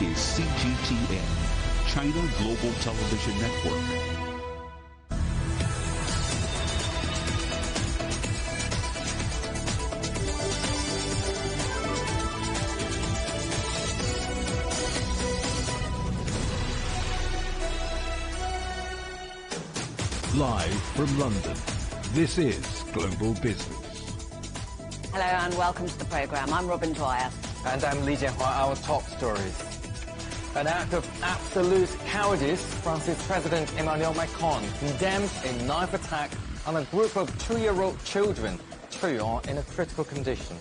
is CGTN, China Global Television Network. Live from London, this is Global Business. Hello and welcome to the programme. I'm Robin Dwyer. And I'm Li Jianhua. Our top stories. An act of absolute cowardice, France's President Emmanuel Macron condemns a knife attack on a group of 2-year-old children. 2 are in a critical condition.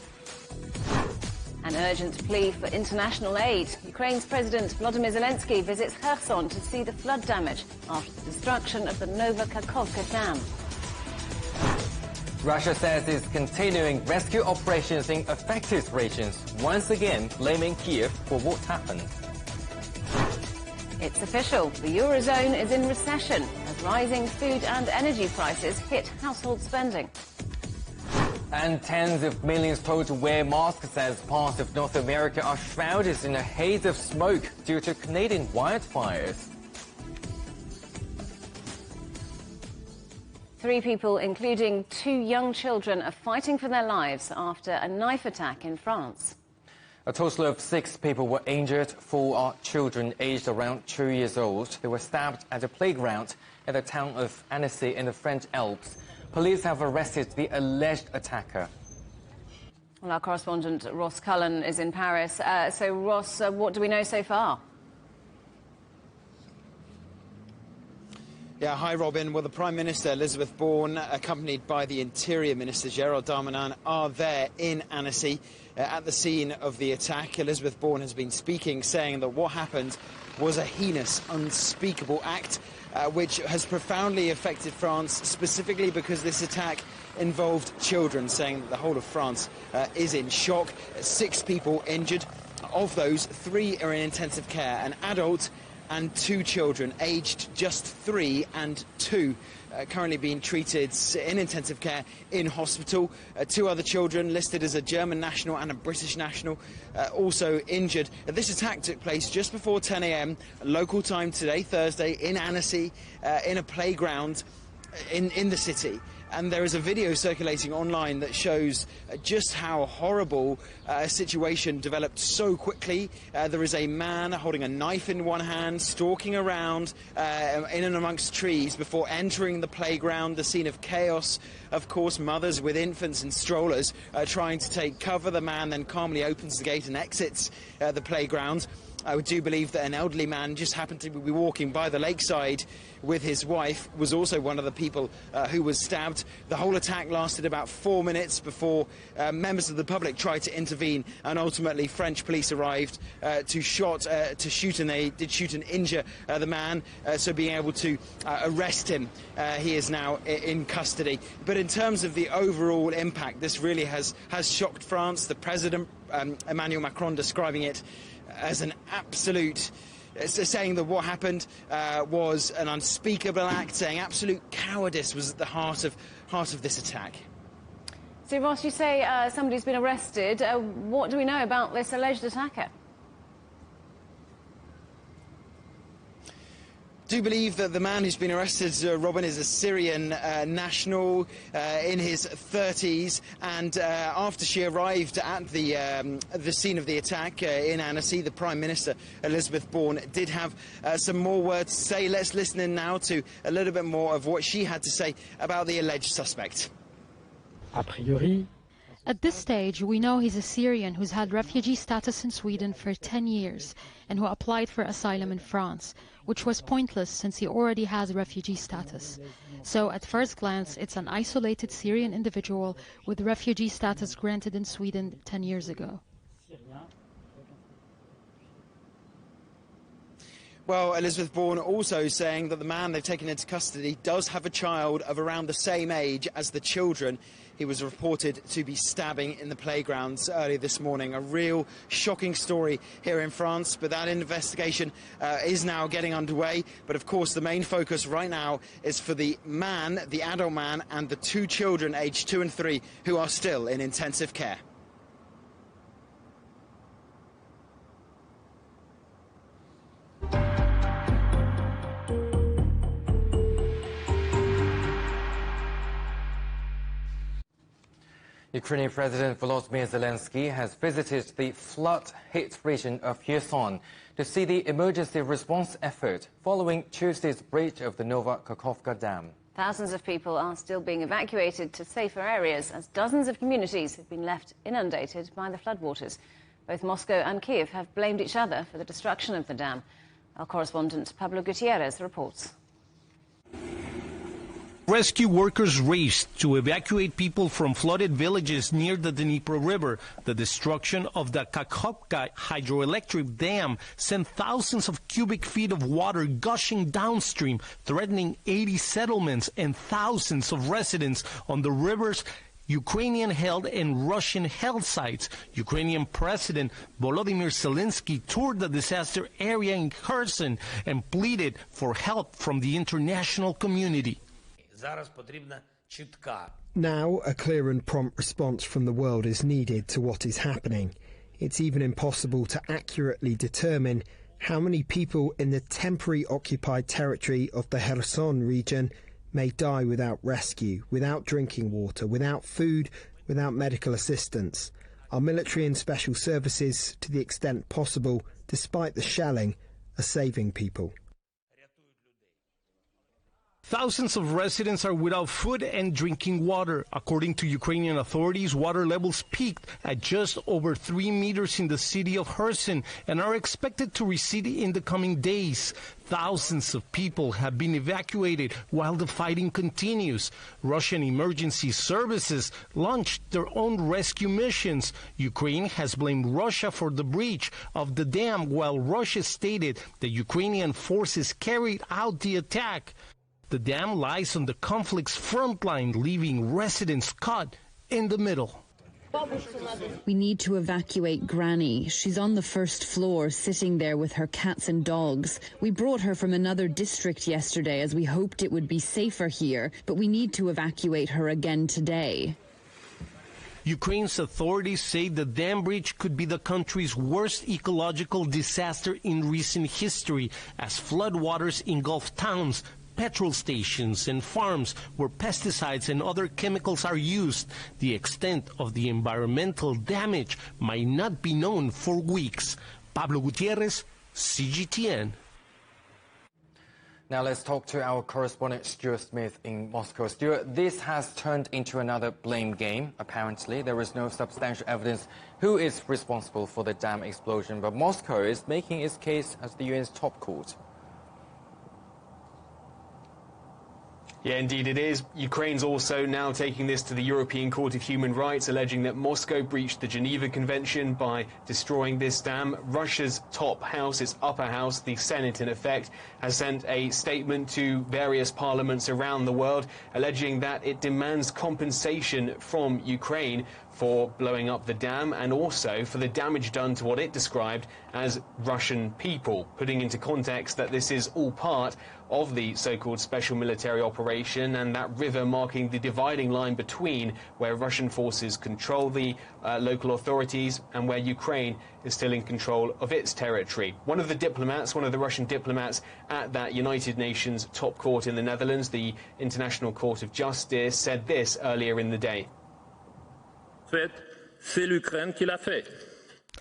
An urgent plea for international aid. Ukraine's President Volodymyr Zelensky visits Kherson to see the flood damage after the destruction of the Novokakhovka Dam. Russia says it's continuing rescue operations in affected regions, once again blaming Kiev for what happened. It's official. The Eurozone is in recession as rising food and energy prices hit household spending. And tens of millions told to wear masks as parts of North America are shrouded in a haze of smoke due to Canadian wildfires. 3 people, including 2 young children, are fighting for their lives after a knife attack in France. A total of 6 people were injured. 4 are children aged around 2 years old. They were stabbed at a playground in the town of Annecy in the French Alps. Police have arrested the alleged attacker. Well, our correspondent Ross Cullen is in Paris. So, Ross, what do we know so far? Yeah, hi, Robin. Well, the Prime Minister, Elizabeth Bourne, accompanied by the Interior Minister, Gérald Darmanin, are there in Annecy at the scene of the attack. Elizabeth Bourne has been speaking, saying that what happened was a heinous, unspeakable act, which has profoundly affected France, specifically because this attack involved children, saying that the whole of France is in shock. 6 people injured. Of those, 3 are in intensive care, an adult and 2 children, aged just 3 and 2, currently being treated in intensive care in hospital. 2 other children listed as a German national and a British national, also injured. This attack took place just before 10 a.m. local time today, Thursday, in Annecy, in a playground in the city. And there is a video circulating online that shows just how horrible a situation developed so quickly. There is a man holding a knife in one hand, stalking around in and amongst trees before entering the playground, the scene of chaos. Of course, mothers with infants and strollers trying to take cover. The man then calmly opens the gate and exits the playground. I do believe that an elderly man just happened to be walking by the lakeside with his wife, was also one of the people who was stabbed. The whole attack lasted about 4 minutes before members of the public tried to intervene, and ultimately French police arrived to shoot and they did shoot and injure the man, so being able to arrest him. He is now in custody. But in terms of the overall impact, this really has shocked France. The President, Emmanuel Macron, describing it as an absolute, saying that what happened was an unspeakable act, saying absolute cowardice was at the heart of this attack. So, Ross, you say somebody's been arrested. What do we know about this alleged attacker? I do believe that the man who's been arrested, Robin, is a Syrian national in his 30s, and after she arrived at the scene of the attack in Annecy, the Prime Minister, Elizabeth Bourne, did have some more words to say. Let's listen in now to a little bit more of what she had to say about the alleged suspect. A priori, at this stage, we know he's a Syrian who's had refugee status in Sweden for 10 years and who applied for asylum in France, which was pointless since he already has refugee status. So at first glance, it's an isolated Syrian individual with refugee status granted in Sweden 10 years ago. Well, Elizabeth Bourne also saying that the man they've taken into custody does have a child of around the same age as the children he was reported to be stabbing in the playgrounds earlier this morning. A real shocking story here in France, but that investigation is now getting underway. But of course, the main focus right now is for the man, the adult man, and the 2 children aged 2 and 3 who are still in intensive care. Ukrainian President Volodymyr Zelensky has visited the flood-hit region of Kherson to see the emergency response effort following Tuesday's breach of the Nova Kakhovka Dam. Thousands of people are still being evacuated to safer areas as dozens of communities have been left inundated by the floodwaters. Both Moscow and Kiev have blamed each other for the destruction of the dam. Our correspondent Pablo Gutierrez reports. Rescue workers raced to evacuate people from flooded villages near the Dnipro River. The destruction of the Kakhovka hydroelectric dam sent thousands of cubic feet of water gushing downstream, threatening 80 settlements and thousands of residents on the river's Ukrainian-held and Russian-held sites. Ukrainian President Volodymyr Zelensky toured the disaster area in Kherson and pleaded for help from the international community. Now, a clear and prompt response from the world is needed to what is happening. It's even impossible to accurately determine how many people in the temporary occupied territory of the Kherson region may die without rescue, without drinking water, without food, without medical assistance. Our military and special services, to the extent possible, despite the shelling, are saving people. Thousands of residents are without food and drinking water. According to Ukrainian authorities, water levels peaked at just over 3 meters in the city of Kherson and are expected to recede in the coming days. Thousands of people have been evacuated while the fighting continues. Russian emergency services launched their own rescue missions. Ukraine has blamed Russia for the breach of the dam, while Russia stated that Ukrainian forces carried out the attack. The dam lies on the conflict's front line, leaving residents caught in the middle. We need to evacuate Granny. She's on the first floor, sitting there with her cats and dogs. We brought her from another district yesterday as we hoped it would be safer here, but we need to evacuate her again today. Ukraine's authorities say the dam breach could be the country's worst ecological disaster in recent history, as floodwaters engulf towns, petrol stations and farms where pesticides and other chemicals are used. The extent of the environmental damage might not be known for weeks. Pablo Gutierrez, CGTN. Now let's talk to our correspondent Stuart Smith in Moscow. Stuart, this has turned into another blame game. Apparently, there is no substantial evidence who is responsible for the dam explosion, but Moscow is making its case as the UN's top court. Yeah, indeed it is. Ukraine's also now taking this to the European Court of Human Rights, alleging that Moscow breached the Geneva Convention by destroying this dam. Russia's top house, its upper house, the Senate in effect, has sent a statement to various parliaments around the world, alleging that it demands compensation from Ukraine for blowing up the dam and also for the damage done to what it described as Russian people, putting into context that this is all part of the so-called special military operation and that river marking the dividing line between where Russian forces control the local authorities and where Ukraine is still in control of its territory. One of the Russian diplomats at that United Nations top court in the Netherlands, the International Court of Justice, said this earlier in the day.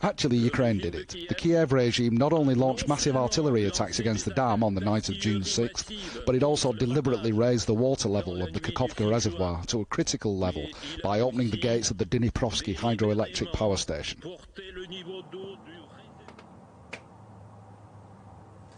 Actually, Ukraine did it. The Kiev regime not only launched massive artillery attacks against the dam on the night of June 6th, but it also deliberately raised the water level of the Kakhovka reservoir to a critical level by opening the gates of the Dniprovsky hydroelectric power station.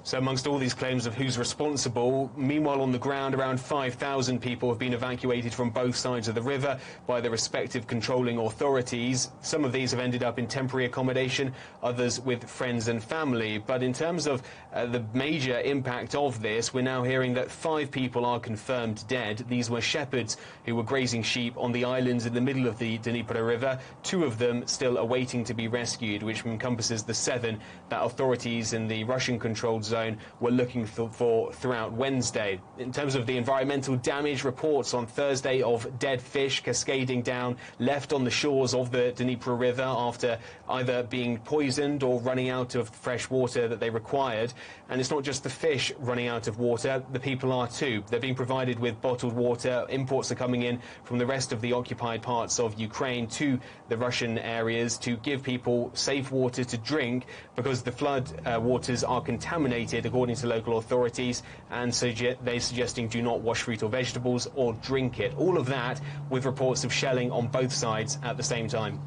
So amongst all these claims of who's responsible, meanwhile on the ground around 5,000 people have been evacuated from both sides of the river by the respective controlling authorities. Some of these have ended up in temporary accommodation, others with friends and family. But in terms of the major impact of this, we're now hearing that 5 people are confirmed dead. These were shepherds who were grazing sheep on the islands in the middle of the Dnipro River. 2 of them still awaiting to be rescued, which encompasses the 7 that authorities in the Russian-controlled zone were looking for throughout Wednesday. In terms of the environmental damage, reports on Thursday of dead fish cascading down, left on the shores of the Dnieper River after either being poisoned or running out of fresh water that they required. And it's not just the fish running out of water, the people are too. They're being provided with bottled water. Imports are coming in from the rest of the occupied parts of Ukraine to the Russian areas to give people safe water to drink, because the flood waters are contaminated, according to local authorities, and so they're suggesting do not wash fruit or vegetables or drink it. All of that with reports of shelling on both sides at the same time.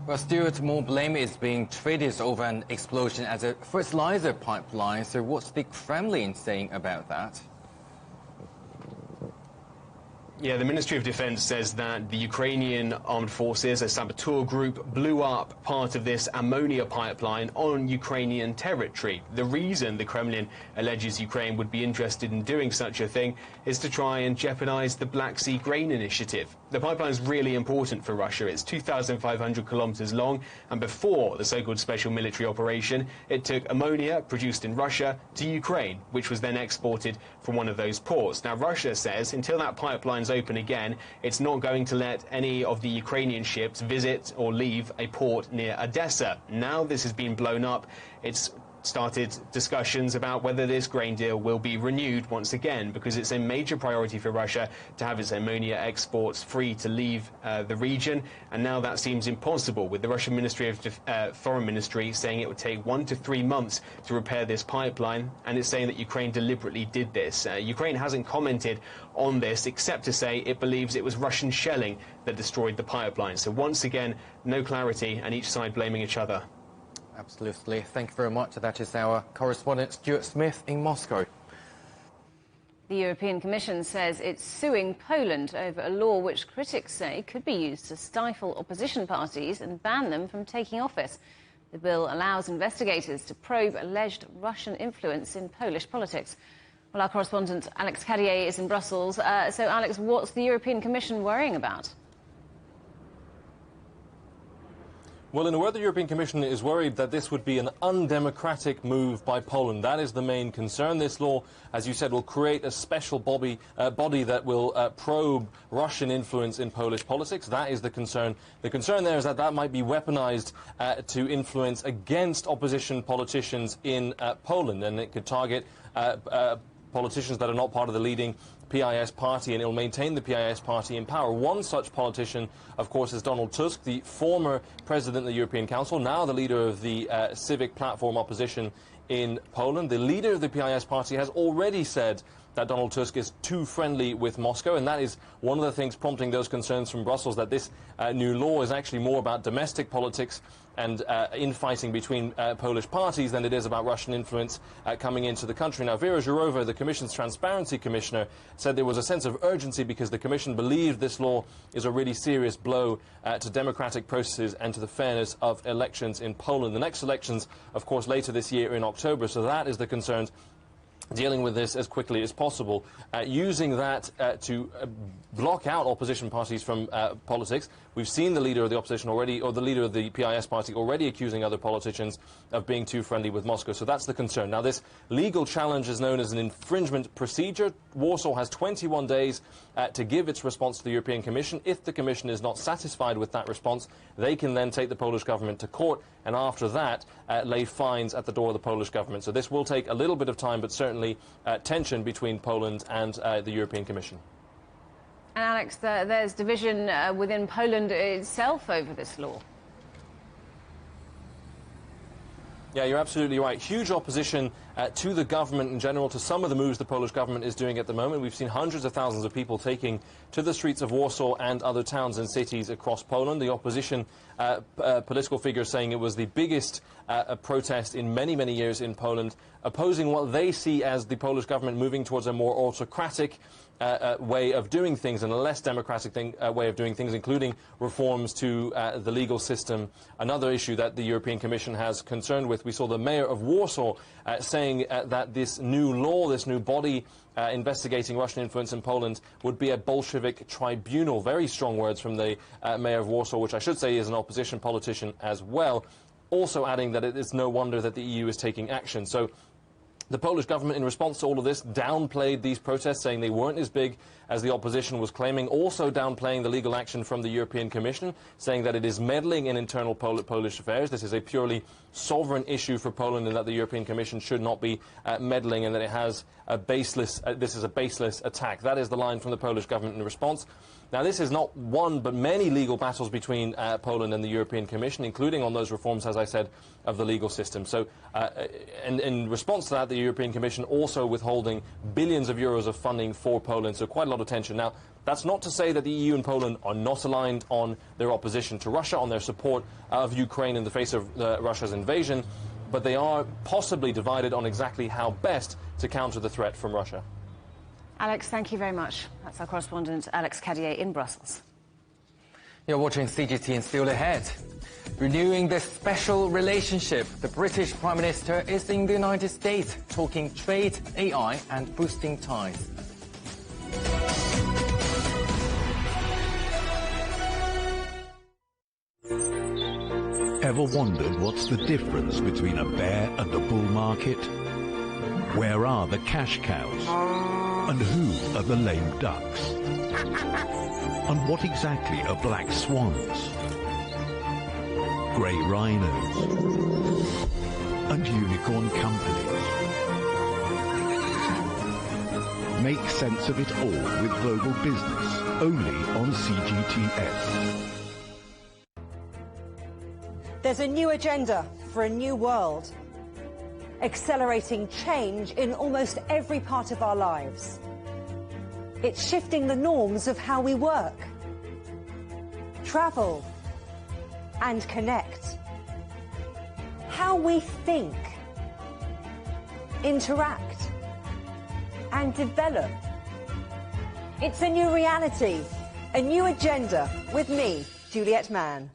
Well, Stuart, more blame is being traded over an explosion at a fertilizer pipeline. So what's the Kremlin saying about that? Yeah, the Ministry of Defense says that the Ukrainian armed forces, a saboteur group, blew up part of this ammonia pipeline on Ukrainian territory. The reason the Kremlin alleges Ukraine would be interested in doing such a thing is to try and jeopardize the Black Sea grain initiative. The pipeline is really important for Russia. It's 2,500 kilometers long, and before the so-called special military operation, it took ammonia produced in Russia to Ukraine, which was then exported from one of those ports. Now, Russia says until that pipeline's open again, it's not going to let any of the Ukrainian ships visit or leave a port near Odessa. Now this has been blown up. It's started discussions about whether this grain deal will be renewed once again, because it's a major priority for Russia to have its ammonia exports free to leave the region, and now that seems impossible, with the Russian Ministry of Foreign Ministry saying it would take 1 to 3 months to repair this pipeline, and it's saying that Ukraine deliberately did this. Ukraine hasn't commented on this except to say it believes it was Russian shelling that destroyed the pipeline. So once again, no clarity, and each side blaming each other. Absolutely. Thank you very much. That is our correspondent Stuart Smith in Moscow. The European Commission says it's suing Poland over a law which critics say could be used to stifle opposition parties and ban them from taking office. The bill allows investigators to probe alleged Russian influence in Polish politics. Well, our correspondent Alex Carrier is in Brussels. So, Alex, what's the European Commission worrying about? Well, in a word, the European Commission is worried that this would be an undemocratic move by Poland. That is the main concern. This law, as you said, will create a special body that will probe Russian influence in Polish politics. That is the concern. The concern there is that that might be weaponized to influence against opposition politicians in Poland, and it could target politicians that are not part of the leading PIS party, and it will maintain the PIS party in power. One such politician, of course, is Donald Tusk, the former president of the European Council, now the leader of the civic platform opposition in Poland. The leader of the PIS party has already said that Donald Tusk is too friendly with Moscow, and that is one of the things prompting those concerns from Brussels, that this new law is actually more about domestic politics and infighting between Polish parties than it is about Russian influence coming into the country. Now, Vera Jourova, the Commission's Transparency Commissioner, said there was a sense of urgency because the Commission believed this law is a really serious blow to democratic processes and to the fairness of elections in Poland. The next elections, of course, later this year in October, so that is the concern. Dealing with this as quickly as possible, using that to block out opposition parties from politics. We've seen the leader of the opposition already, or the leader of the PIS party already accusing other politicians of being too friendly with Moscow. So that's the concern. Now, this legal challenge is known as an infringement procedure. Warsaw has 21 days to give its response to the European Commission. If the Commission is not satisfied with that response, they can then take the Polish government to court, and after that lay fines at the door of the Polish government. So this will take a little bit of time, but certainly tension between Poland and the European Commission. And Alex, there's division within Poland itself over this law. Yeah, you're absolutely right. Huge opposition to the government in general, to some of the moves the Polish government is doing at the moment. We've seen hundreds of thousands of people taking to the streets of Warsaw and other towns and cities across Poland. The opposition political figures saying it was the biggest protest in many, many years in Poland, opposing what they see as the Polish government moving towards a more autocratic way of doing things and a less democratic way of doing things, including reforms to the legal system. Another issue that the European Commission has concern with. We saw the mayor of Warsaw saying that this new law, this new body investigating Russian influence in Poland, would be a Bolshevik tribunal. Very strong words from the mayor of Warsaw, which I should say is an opposition politician as well. Also adding that it is no wonder that the EU is taking action. So The Polish government, in response to all of this, downplayed these protests, saying they weren't as big as the opposition was claiming, also downplaying the legal action from the European Commission, saying that it is meddling in internal Polish affairs. This is a purely sovereign issue for Poland, and that the European Commission should not be meddling, and that it has a baseless, this is a baseless attack. That is the line from the Polish government in response. Now, this is not one, but many legal battles between Poland and the European Commission, including on those reforms, as I said, of the legal system. So, in response to that, the European Commission also withholding billions of euros of funding for Poland, so quite a lot of tension. Now, that's not to say that the EU and Poland are not aligned on their opposition to Russia, on their support of Ukraine in the face of Russia's invasion, but they are possibly divided on exactly how best to counter the threat from Russia. Alex, thank you very much. That's our correspondent, Alex Cadier, in Brussels. You're watching CGTN Still Ahead. Renewing this special relationship, the British Prime Minister is in the United States talking trade, AI and boosting ties. Ever wondered what's the difference between a bear and a bull market? Where are the cash cows? And who are the lame ducks? And what exactly are black swans? Grey rhinos? And unicorn companies? Make sense of it all with Global Business, only on CGTN. There's a new agenda for a new world, accelerating change in almost every part of our lives. It's shifting the norms of how we work, travel, and connect. How we think, interact, and develop. It's a new reality, a new agenda with me, Juliet Mann.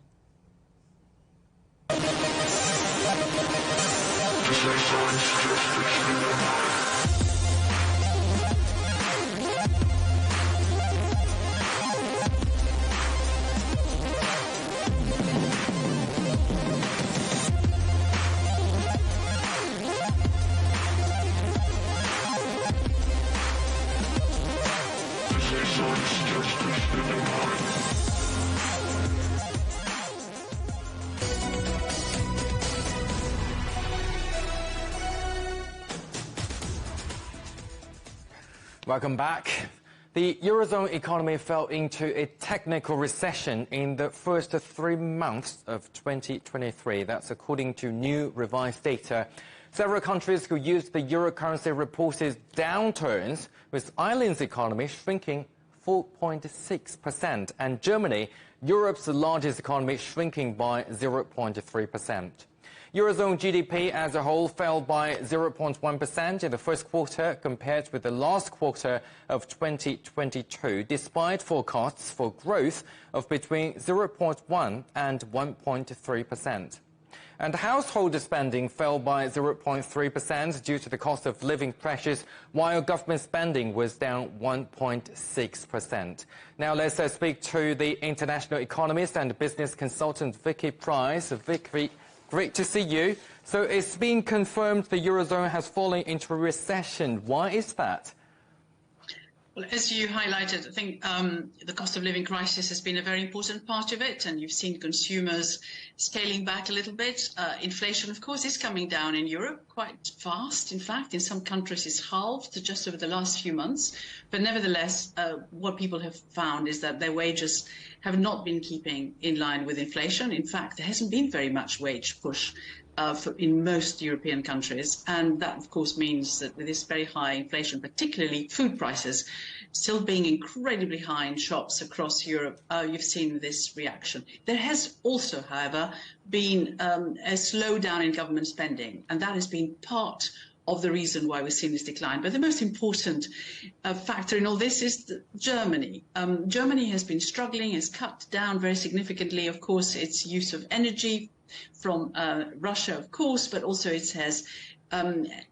Welcome back. The Eurozone economy fell into a technical recession in the first 3 months of 2023. That's according to new revised data. Several countries who used the euro currency reported downturns, with Ireland's economy shrinking 4.6%, and Germany, Europe's largest economy, shrinking by 0.3%. Eurozone GDP as a whole fell by 0.1% in the first quarter compared with the last quarter of 2022, despite forecasts for growth of between 0.1 and 1.3%. And household spending fell by 0.3% due to the cost of living pressures, while government spending was down 1.6%. Now let's speak to the international economist and business consultant Vicky Price. Vicky, great to see you. So it's been confirmed the Eurozone has fallen into a recession. Why is that? Well, as you highlighted, I think the cost of living crisis has been a very important part of it, and you've seen consumers scaling back a little bit. Inflation, of course, is coming down in Europe quite fast. In fact, in some countries it's halved just over the last few months. But nevertheless, what people have found is that their wages have not been keeping in line with inflation. In fact, there hasn't been very much wage push in most European countries. And that, of course, means that with this very high inflation, particularly food prices, still being incredibly high in shops across Europe, you've seen this reaction. There has also, however, been a slowdown in government spending, and that has been part of the reason why we've seen this decline. But the most important factor in all this is Germany. Germany has been struggling, has cut down very significantly, of course, its use of energy from Russia, of course, but also it has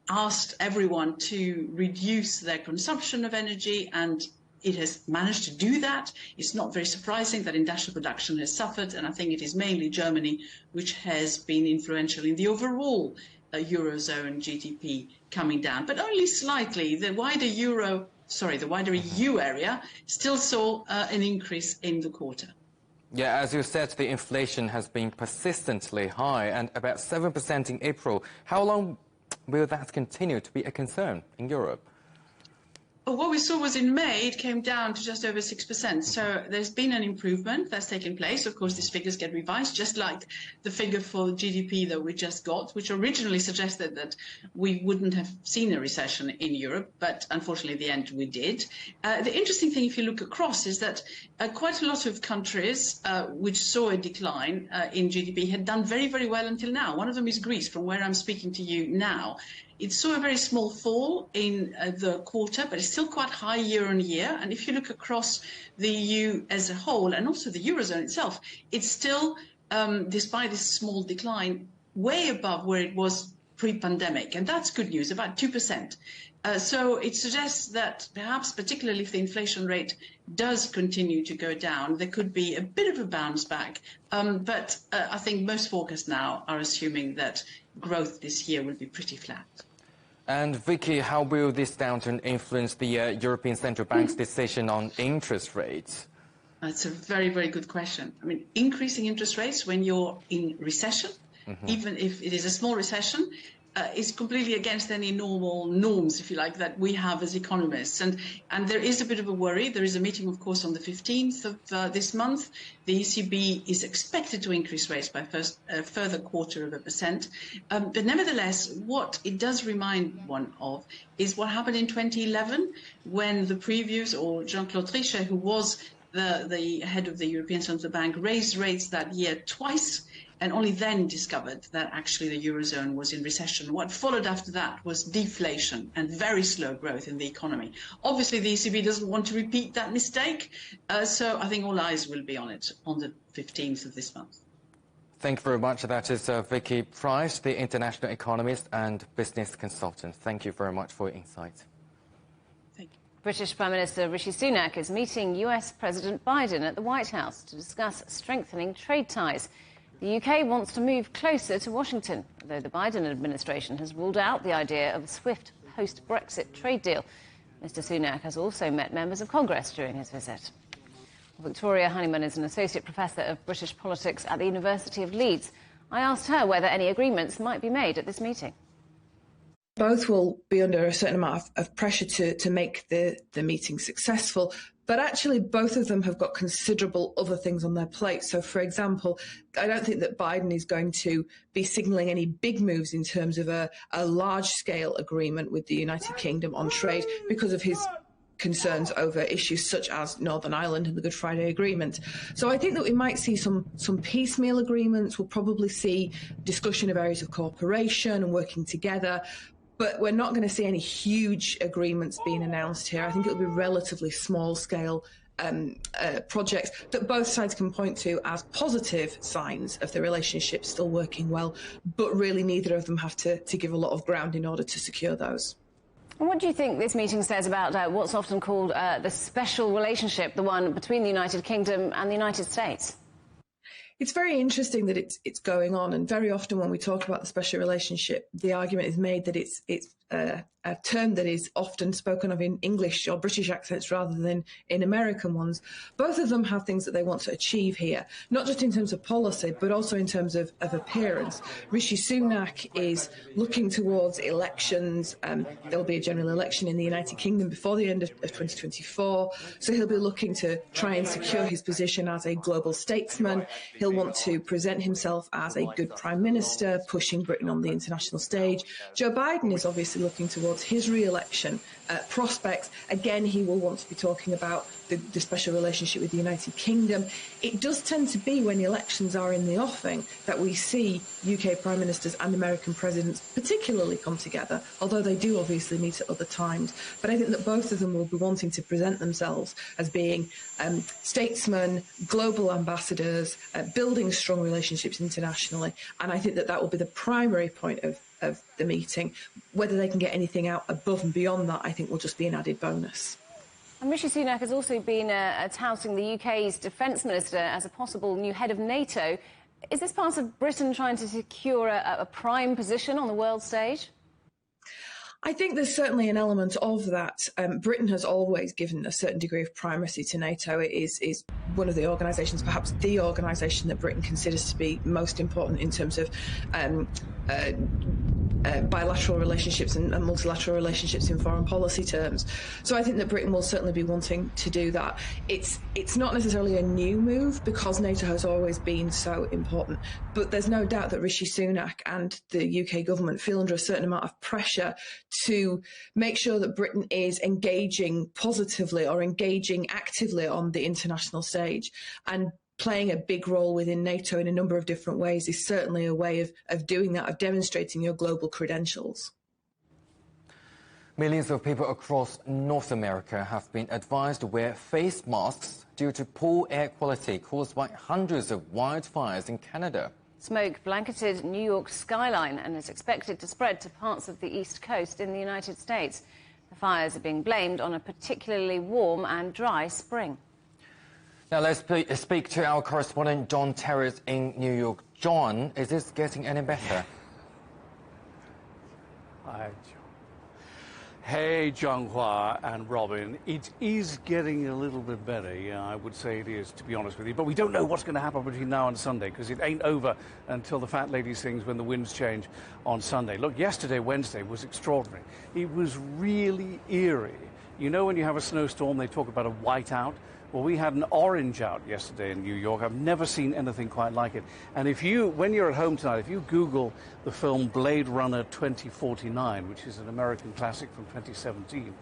asked everyone to reduce their consumption of energy, and it has managed to do that. It's not very surprising that industrial production has suffered, and I think it is mainly Germany which has been influential in the overall Eurozone GDP coming down, but only slightly. The wider EU area still saw an increase in the quarter. Yeah, as you said, the inflation has been persistently high and about 7% in April. How long will that continue to be a concern in Europe? What we saw was in May, it came down to just over 6%. So there's been an improvement that's taken place. Of course, these figures get revised, just like the figure for GDP that we just got, which originally suggested that we wouldn't have seen a recession in Europe. But unfortunately, at the end, we did. The interesting thing, if you look across, is that quite a lot of countries which saw a decline in GDP had done very, very well until now. One of them is Greece, from where I'm speaking to you now. It saw a very small fall in the quarter, but it's still quite high year on year. And if you look across the EU as a whole, and also the Eurozone itself, it's still, despite this small decline, way above where it was pre-pandemic. And that's good news, about 2%. So it suggests that perhaps, particularly if the inflation rate does continue to go down, there could be a bit of a bounce back. But I think most forecasts now are assuming that growth this year will be pretty flat. And Vicky, how will this downturn influence the European Central Bank's decision on interest rates? That's a very, very good question. I mean, increasing interest rates when you're in recession, even if it is a small recession, is completely against any norms, if you like, that we have as economists. And there is a bit of a worry. There is a meeting, of course, on the 15th of this month. The ECB is expected to increase rates by a further 0.25%. But nevertheless, what it does remind one of is what happened in 2011 when the previous, or Jean-Claude Trichet, who was the head of the European Central Bank, raised rates that year twice, and only then discovered that actually the Eurozone was in recession. What followed after that was deflation and very slow growth in the economy. Obviously, the ECB doesn't want to repeat that mistake, so I think all eyes will be on it on the 15th of this month. Thank you very much. That is Vicky Price, the international economist and business consultant. Thank you very much for your insight. Thank you. British Prime Minister Rishi Sunak is meeting US President Biden at the White House to discuss strengthening trade ties. The UK wants to move closer to Washington, though the Biden administration has ruled out the idea of a swift post-Brexit trade deal. Mr Sunak has also met members of Congress during his visit. Victoria Honeyman is an associate professor of British politics at the University of Leeds. I asked her whether any agreements might be made at this meeting. Both will be under a certain amount of pressure to make the meeting successful. But actually, both of them have got considerable other things on their plate. So, for example, I don't think that Biden is going to be signalling any big moves in terms of a large-scale agreement with the United Kingdom on trade because of his concerns over issues such as Northern Ireland and the Good Friday Agreement. So I think that we might see some piecemeal agreements. We'll probably see discussion of areas of cooperation and working together. But we're not going to see any huge agreements being announced here. I think it'll be relatively small-scale projects that both sides can point to as positive signs of the relationship still working well, but really neither of them have to give a lot of ground in order to secure those. And what do you think this meeting says about what's often called the special relationship, the one between the United Kingdom and the United States? It's very interesting that it's going on, and very often when we talk about the special relationship, the argument is made that it's a term that is often spoken of in English or British accents rather than in American ones. Both of them have things that they want to achieve here, not just in terms of policy, but also in terms of appearance. Rishi Sunak is looking towards elections. There'll be a general election in the United Kingdom before the end of 2024, so he'll be looking to try and secure his position as a global statesman. He'll want to present himself as a good prime minister, pushing Britain on the international stage. Joe Biden is obviously looking towards his re-election prospects. Again, he will want to be talking about the special relationship with the United Kingdom. It does tend to be when elections are in the offing that we see UK prime ministers and American presidents particularly come together, although they do obviously meet at other times. But I think that both of them will be wanting to present themselves as being statesmen, global ambassadors, building strong relationships internationally. And I think that that will be the primary point of the meeting. Whether they can get anything out above and beyond that, I think will just be an added bonus. And Rishi Sunak has also been touting the UK's defence minister as a possible new head of NATO. Is this part of Britain trying to secure a prime position on the world stage? I think there's certainly an element of that. Britain has always given a certain degree of primacy to NATO. It is one of the organisations, perhaps the organisation that Britain considers to be most important in terms of bilateral relationships and multilateral relationships in foreign policy terms. So I think that Britain will certainly be wanting to do that. It's not necessarily a new move because NATO has always been so important, but there's no doubt that Rishi Sunak and the UK government feel under a certain amount of pressure to make sure that Britain is engaging positively or engaging actively on the international stage, and playing a big role within NATO in a number of different ways is certainly a way of doing that, of demonstrating your global credentials. Millions of people across North America have been advised to wear face masks due to poor air quality caused by hundreds of wildfires in Canada. Smoke blanketed New York's skyline and is expected to spread to parts of the East Coast in the United States. The fires are being blamed on a particularly warm and dry spring. Now let's speak to our correspondent John Terrace in New York. John, is this getting any better? Hi, John. Hey, Zhanghua and Robin. It is getting a little bit better, yeah, I would say it is, to be honest with you. But we don't know what's going to happen between now and Sunday, because it ain't over until the fat lady sings when the winds change on Sunday. Look, yesterday, Wednesday, was extraordinary. It was really eerie. You know, when you have a snowstorm, they talk about a whiteout. Well, we had an orange out yesterday in New York. I've never seen anything quite like it. And when you're at home tonight, if you Google the film Blade Runner 2049, which is an American classic from 2017,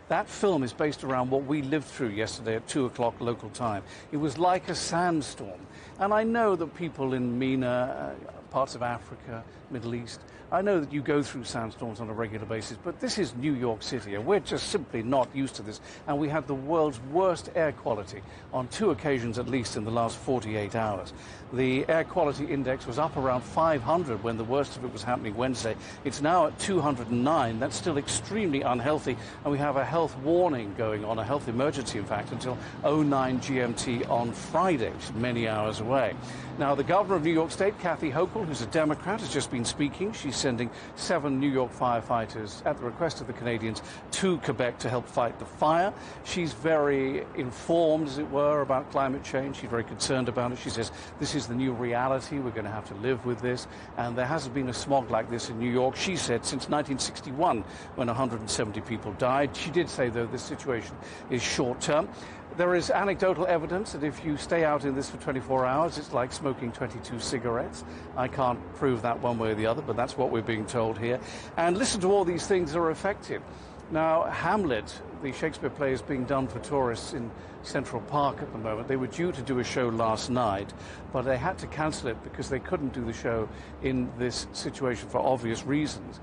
that film is based around what we lived through yesterday at 2 o'clock local time. It was like a sandstorm. And I know that people in MENA, parts of Africa, Middle East, I know that you go through sandstorms on a regular basis, but this is New York City, and we're just simply not used to this. And we had the world's worst air quality on 2 occasions, at least in the last 48 hours. The air quality index was up around 500 when the worst of it was happening Wednesday. It's now at 209. That's still extremely unhealthy, and we have a health warning going on, a health emergency, in fact, until 09 GMT on Friday, which is many hours away. Now, the governor of New York State, Kathy Hochul, who's a Democrat, has just been speaking. She's sending 7 New York firefighters, at the request of the Canadians, to Quebec to help fight the fire. She's very informed, as it were, about climate change. She's very concerned about it. She says this is the new reality. We're going to have to live with this. And there hasn't been a smog like this in New York, she said, since 1961, when 170 people died. She did say, though, this situation is short-term. There is anecdotal evidence that if you stay out in this for 24 hours, it's like smoking 22 cigarettes. I can't prove that one way or the other, but that's what we're being told here. And listen to all these things that are affected. Now, Hamlet, the Shakespeare play, is being done for tourists in Central Park at the moment. They were due to do a show last night, but they had to cancel it because they couldn't do the show in this situation for obvious reasons.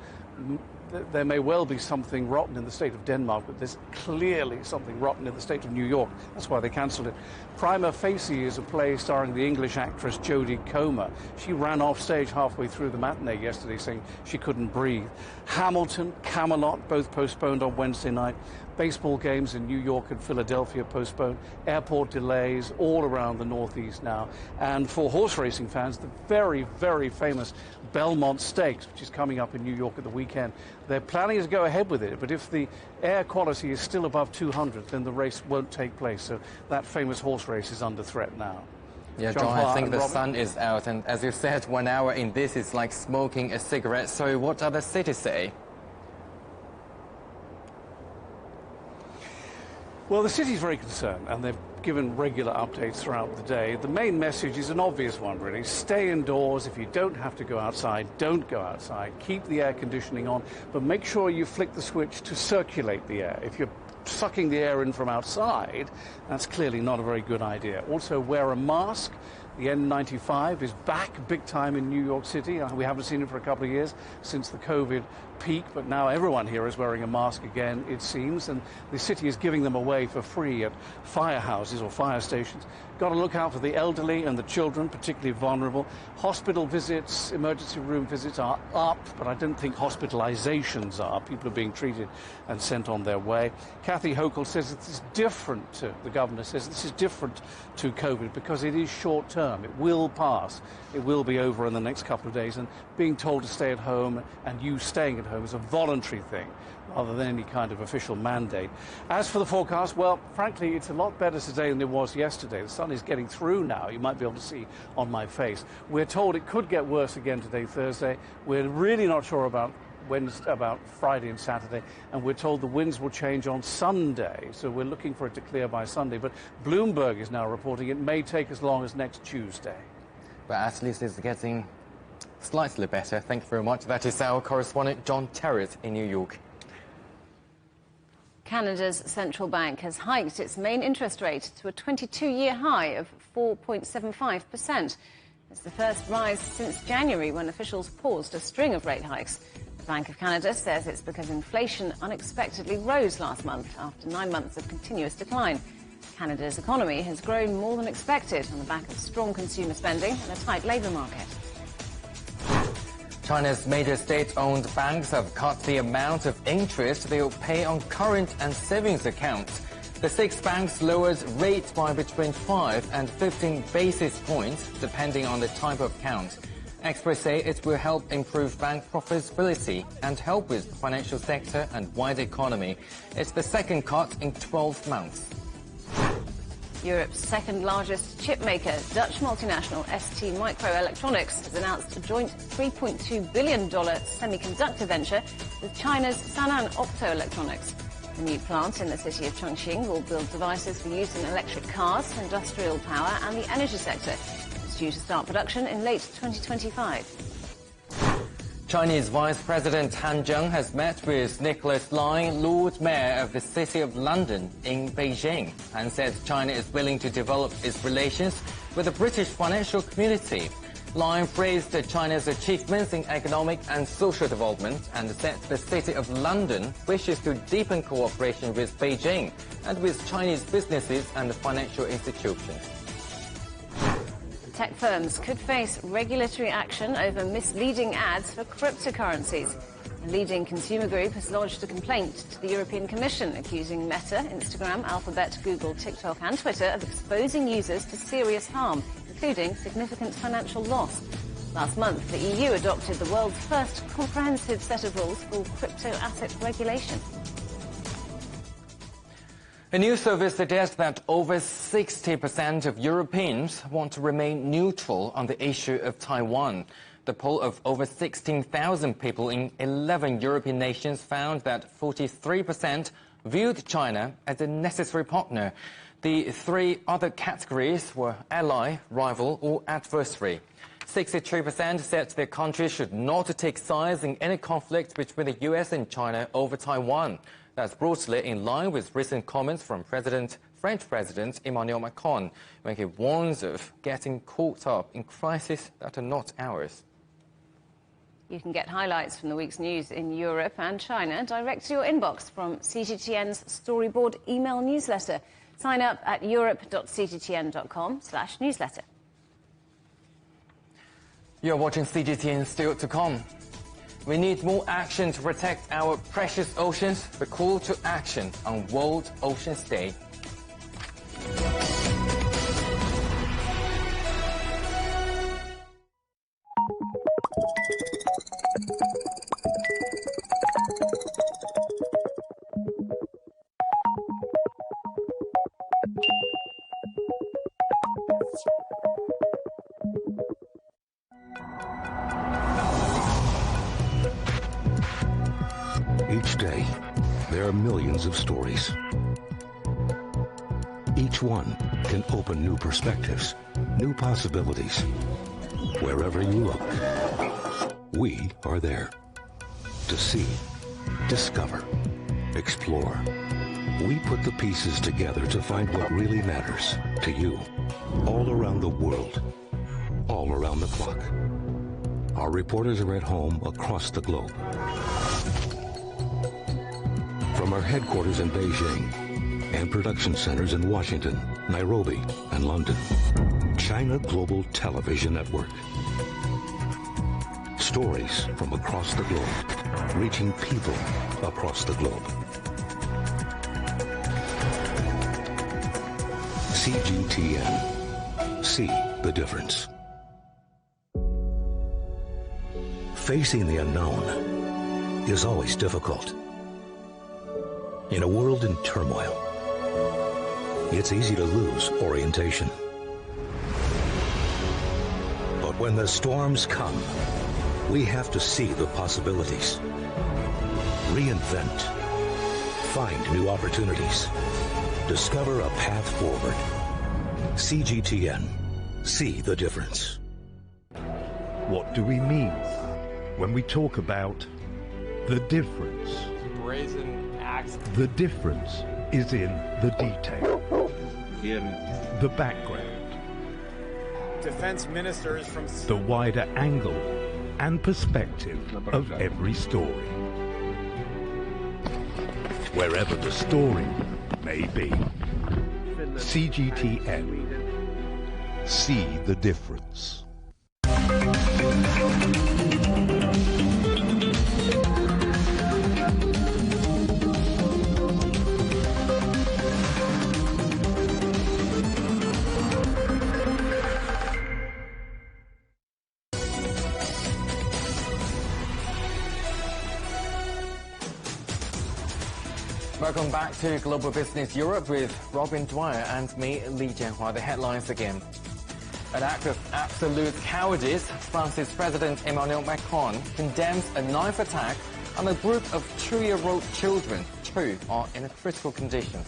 There may well be something rotten in the state of Denmark, but there's clearly something rotten in the state of New York. That's why they cancelled it. Prima Facie is a play starring the English actress Jodie Comer. She ran off stage halfway through the matinee yesterday saying she couldn't breathe. Hamilton, Camelot, both postponed on Wednesday night. Baseball games in New York and Philadelphia postponed. Airport delays all around the Northeast now. And for horse racing fans, the very, very famous Belmont Stakes, which is coming up in New York at the weekend, they're planning to go ahead with it. But if the air quality is still above 200, then the race won't take place. So that famous horse race is under threat now. Yeah, John, I think the sun is out. And as you said, 1 hour in this is like smoking a cigarette. So what other cities say? Well, the city's very concerned, and they've given regular updates throughout the day. The main message is an obvious one, really. Stay indoors. If you don't have to go outside, don't go outside. Keep the air conditioning on, but make sure you flick the switch to circulate the air. If you're sucking the air in from outside, that's clearly not a very good idea. Also, wear a mask. The N95 is back big time in New York City. We haven't seen it for a couple of years since the COVID peak, but now everyone here is wearing a mask again, it seems, and the city is giving them away for free at firehouses or fire stations. Got to look out for the elderly and the children, particularly vulnerable. Hospital visits, emergency room visits are up, but I don't think hospitalizations are. People are being treated and sent on their way. Kathy Hochul says this is different the governor says this is different to COVID because it is short term. It will pass. It will be over in the next couple of days, and being told to stay at home and you staying at home is a voluntary thing rather than any kind of official mandate. As for the forecast, well, frankly, it's a lot better today than it was yesterday. The sun is getting through now. You might be able to see on my face. We're told it could get worse again today, Thursday. We're really not sure about Friday and Saturday, and we're told the winds will change on Sunday, so we're looking for it to clear by Sunday. But Bloomberg is now reporting it may take as long as next Tuesday. But at least it's getting slightly better. Thank you very much. That is our correspondent John Terrett in New York. Canada's central bank has hiked its main interest rate to a 22-year high of 4.75%. It's the first rise since January, when officials paused a string of rate hikes. The Bank of Canada says it's because inflation unexpectedly rose last month after 9 months of continuous decline. Canada's economy has grown more than expected on the back of strong consumer spending and a tight labour market. China's major state-owned banks have cut the amount of interest they will pay on current and savings accounts. The 6 banks lowered rates by between 5 and 15 basis points, depending on the type of account. Experts say it will help improve bank profitability and help with the financial sector and wider economy. It's the second cut in 12 months. Europe's second-largest chip maker, Dutch multinational ST Microelectronics, has announced a joint $3.2 billion semiconductor venture with China's Sanan Optoelectronics. The new plant in the city of Chongqing will build devices for use in electric cars, industrial power and the energy sector. It's due to start production in late 2025. Chinese Vice President Han Zheng has met with Nicholas Lai, Lord Mayor of the City of London, in Beijing, and said China is willing to develop its relations with the British financial community. Lai praised China's achievements in economic and social development and said the City of London wishes to deepen cooperation with Beijing and with Chinese businesses and financial institutions. Tech firms could face regulatory action over misleading ads for cryptocurrencies. A leading consumer group has lodged a complaint to the European Commission, accusing Meta, Instagram, Alphabet, Google, TikTok and Twitter of exposing users to serious harm, including significant financial loss. Last month, the EU adopted the world's first comprehensive set of rules for crypto asset regulation. A new survey suggests that over 60% of Europeans want to remain neutral on the issue of Taiwan. The poll of over 16,000 people in 11 European nations found that 43% viewed China as a necessary partner. The 3 other categories were ally, rival or adversary. 63% said their country should not take sides in any conflict between the US and China over Taiwan. That's broadly in line with recent comments from French President Emmanuel Macron, when he warns of getting caught up in crises that are not ours. You can get highlights from the week's news in Europe and China direct to your inbox from CGTN's Storyboard email newsletter. Sign up at europe.cgtn.com/newsletter. You're watching CGTN. Still to come. We need more action to protect our precious oceans. The call to action on World Oceans Day. Each day, there are millions of stories. Each one can open new perspectives, new possibilities. Wherever you look, we are there. To see, discover, explore. We put the pieces together to find what really matters to you. All around the world, all around the clock. Our reporters are at home across the globe. from our headquarters in Beijing and production centers in Washington, Nairobi, and London. China Global Television Network. Stories from across the globe, reaching people across the globe. CGTN. See the difference. Facing the unknown is always difficult. In a world in turmoil, it's easy to lose orientation. But when the storms come, we have to see the possibilities. Reinvent. Find new opportunities. Discover a path forward. CGTN. See the difference. What do we mean when we talk about the difference? Brazen axe. The difference is in the detail. The background. Defense ministers from the wider angle and perspective of every story. Wherever the story may be. CGTN. See the difference. Welcome back to Global Business Europe with Robin Dwyer and me, Li Jianhua. The headlines again. An act of absolute cowardice, France's President Emmanuel Macron condemns a knife attack on a group of 2-year-old children. 2 are in a critical condition.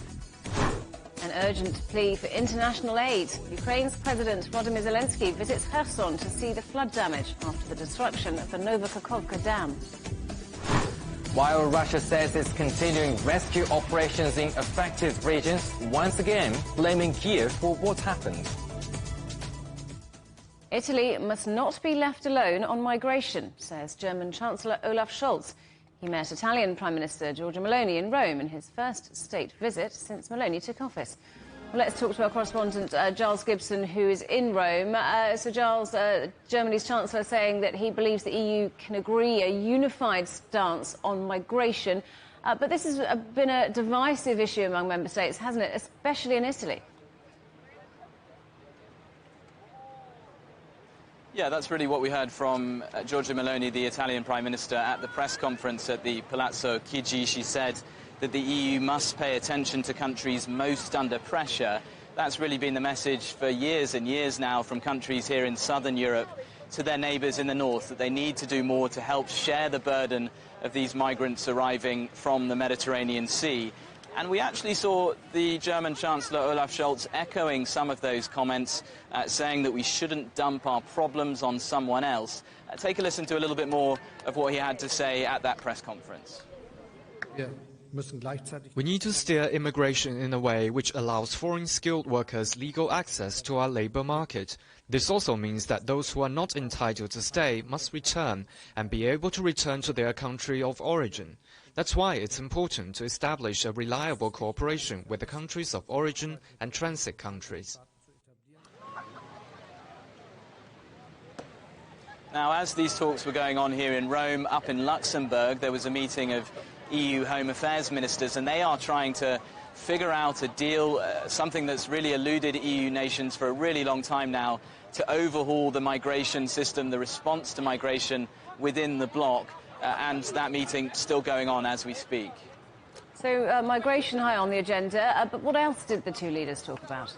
An urgent plea for international aid. Ukraine's President Volodymyr Zelensky visits Kherson to see the flood damage after the destruction of the Novokakhovka Dam. While Russia says it's continuing rescue operations in affected regions, once again blaming Kiev for what happened. Italy must not be left alone on migration, says German Chancellor Olaf Scholz. He met Italian Prime Minister Giorgia Meloni in Rome in his first state visit since Meloni took office. Well, let's talk to our correspondent, Giles Gibson, who is in Rome. So, Giles, Germany's Chancellor saying that he believes the EU can agree a unified stance on migration. But this has been a divisive issue among member states, hasn't it, especially in Italy? Yeah, that's really what we heard from Giorgia Meloni, the Italian Prime Minister, at the press conference at the Palazzo Chigi. She said that the EU must pay attention to countries most under pressure. That's really been the message for years and years now from countries here in southern Europe to their neighbours in the north, that they need to do more to help share the burden of these migrants arriving from the Mediterranean Sea. And we actually saw the German Chancellor Olaf Scholz echoing some of those comments, saying that we shouldn't dump our problems on someone else. Take a listen to a little bit more of what he had to say at that press conference. Yeah. We need to steer immigration in a way which allows foreign skilled workers legal access to our labour market. This also means that those who are not entitled to stay must return and be able to return to their country of origin. That's why it's important to establish a reliable cooperation with the countries of origin and transit countries. Now, as these talks were going on here in Rome, up in Luxembourg, there was a meeting of EU Home Affairs ministers, and they are trying to figure out a deal, something that's really eluded EU nations for a really long time now, to overhaul the migration system, the response to migration within the bloc, and that meeting still going on as we speak. So migration high on the agenda, but what else did the two leaders talk about?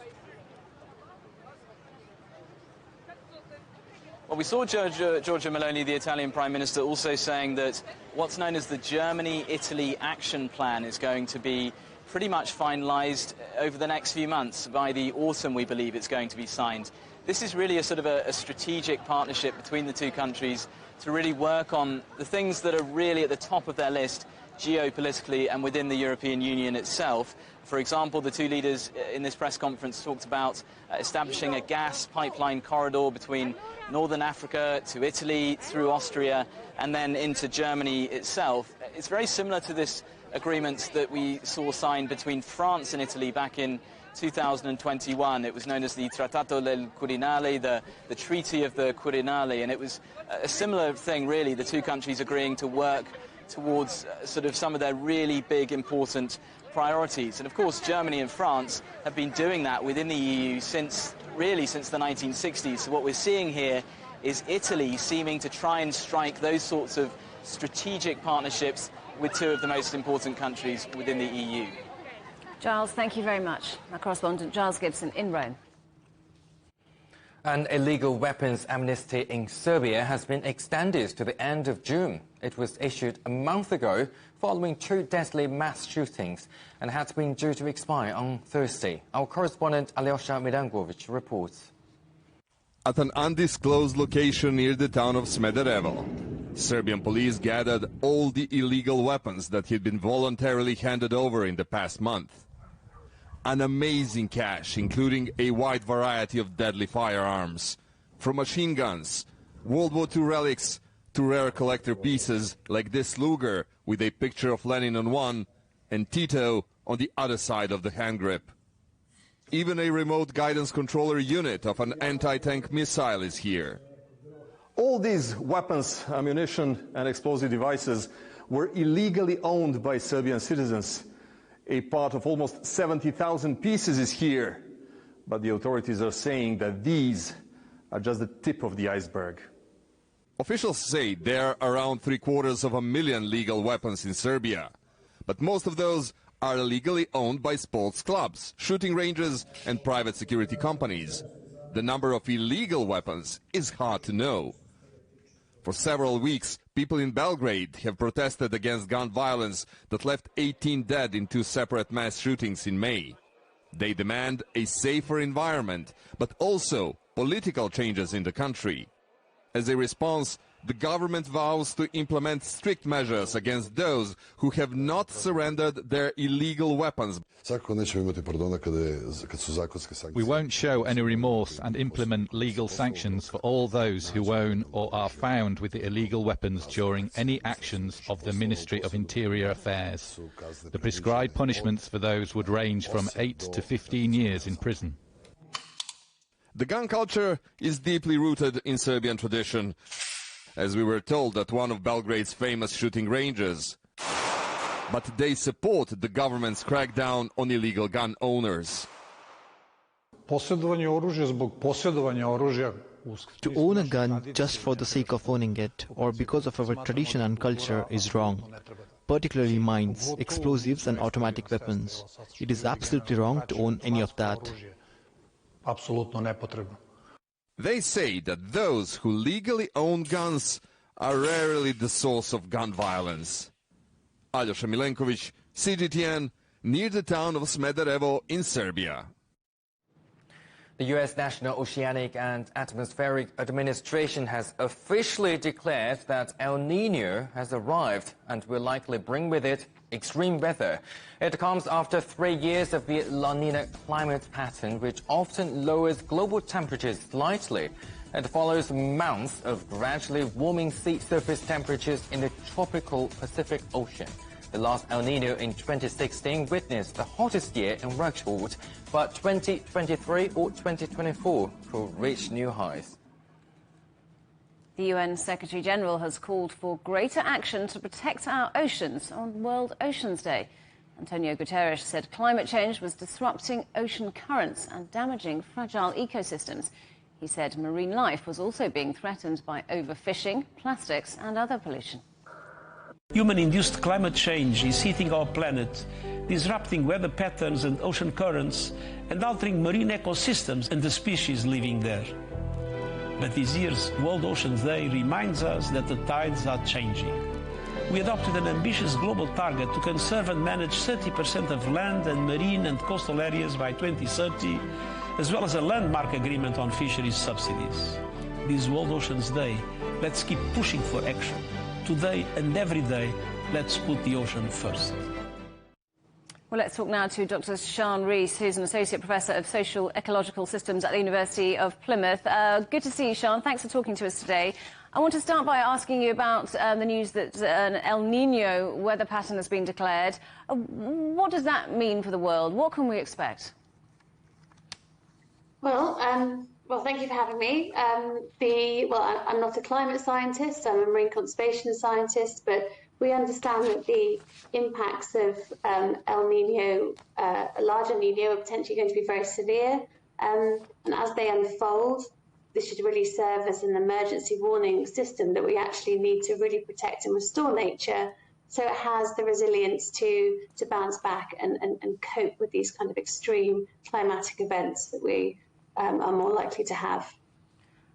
Well, we saw Giorgia Meloni, the Italian Prime Minister, also saying that what's known as the Germany-Italy Action Plan is going to be pretty much finalised over the next few months. By the autumn, we believe it's going to be signed. This is really a sort of a strategic partnership between the two countries to really work on the things that are really at the top of their list geopolitically and within the European Union itself. For example, the two leaders in this press conference talked about establishing a gas pipeline corridor between northern Africa to Italy, through Austria, and then into Germany itself. It's very similar to this agreement that we saw signed between France and Italy back in 2021. It was known as the Trattato del Quirinale, the Treaty of the Quirinale, and it was a similar thing, really, the two countries agreeing to work towards sort of some of their really big, important priorities. And of course, Germany and France have been doing that within the EU since the 1960s. So what we're seeing here is Italy seeming to try and strike those sorts of strategic partnerships with two of the most important countries within the EU. Giles, thank you very much. Our correspondent Giles Gibson in Rome. An illegal weapons amnesty in Serbia has been extended to the end of June. It was issued a month ago following two deadly mass shootings and had been due to expire on Thursday. Our correspondent Alyosha Mirankovic reports. At an undisclosed location near the town of Smederevo, Serbian police gathered all the illegal weapons that had been voluntarily handed over in the past month. An amazing cache, including a wide variety of deadly firearms, from machine guns, World War II relics, to rare collector pieces like this Luger with a picture of Lenin on one and Tito on the other side of the hand grip. Even a remote guidance controller unit of an anti-tank missile is here. All these weapons, ammunition and explosive devices were illegally owned by Serbian citizens. A part of almost 70,000 pieces is here, but the authorities are saying that these are just the tip of the iceberg. Officials say there are around 750,000 legal weapons in Serbia, but most of those are illegally owned by sports clubs, shooting ranges and private security companies. The number of illegal weapons is hard to know. For several weeks, people in Belgrade have protested against gun violence that left 18 dead in two separate mass shootings in May. They demand a safer environment, but also political changes in the country. As a response, the government vows to implement strict measures against those who have not surrendered their illegal weapons. We won't show any remorse and implement legal sanctions for all those who own or are found with the illegal weapons during any actions of the Ministry of Interior Affairs. The prescribed punishments for those would range from 8 to 15 years in prison. The gun culture is deeply rooted in Serbian tradition, as we were told at one of Belgrade's famous shooting ranges. But they support the government's crackdown on illegal gun owners. To own a gun just for the sake of owning it, or because of our tradition and culture, is wrong. Particularly mines, explosives and automatic weapons. It is absolutely wrong to own any of that. They say that those who legally own guns are rarely the source of gun violence. Alyosha Milenkovic, CGTN, near the town of Smederevo in Serbia. The U.S. National Oceanic and Atmospheric Administration has officially declared that El Niño has arrived and will likely bring with it extreme weather. It comes after 3 years of the La Nina climate pattern, which often lowers global temperatures slightly. It follows months of gradually warming sea surface temperatures in the tropical Pacific Ocean. The last El Nino in 2016 witnessed the hottest year in record, but 2023 or 2024 could reach new highs. The UN Secretary-General has called for greater action to protect our oceans on World Oceans Day. Antonio Guterres said climate change was disrupting ocean currents and damaging fragile ecosystems. He said marine life was also being threatened by overfishing, plastics and other pollution. Human-induced climate change is heating our planet, disrupting weather patterns and ocean currents, and altering marine ecosystems and the species living there. But this year's World Oceans Day reminds us that the tides are changing. We adopted an ambitious global target to conserve and manage 30% of land and marine and coastal areas by 2030, as well as a landmark agreement on fisheries subsidies. This World Oceans Day, let's keep pushing for action. Today and every day, Let's put the ocean first. Well, let's talk now to Dr. Sian Rees, who's an Associate Professor of Social Ecological Systems at the University of Plymouth. Good to see you, Sian. Thanks for talking to us today. I want to start by asking you about the news that an El Niño weather pattern has been declared. What does that mean for the world? What can we expect? Well, thank you for having me. I'm not a climate scientist, I'm a marine conservation scientist, but we understand that the impacts of El Niño, a large El Niño, are potentially going to be very severe. And as they unfold, this should really serve as an emergency warning system that we actually need to really protect and restore nature so it has the resilience to bounce back and cope with these kind of extreme climatic events that we are more likely to have.